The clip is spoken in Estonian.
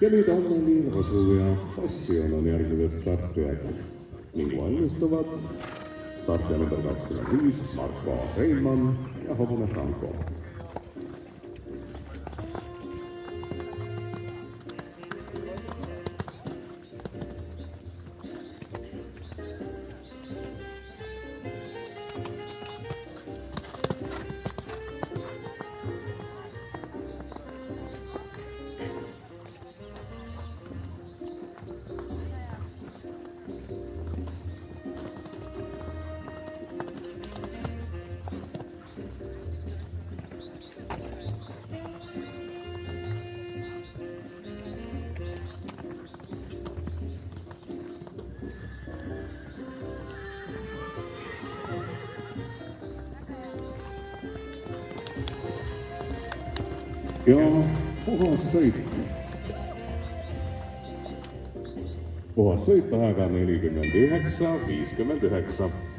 Ja nüüd Anneli, Rosu ja Passion on järgmised startijad ning valmistuvad startija number 25 Marko Reilmann ja Hobune Franco. Ja puhas sõit ajaga 49:59.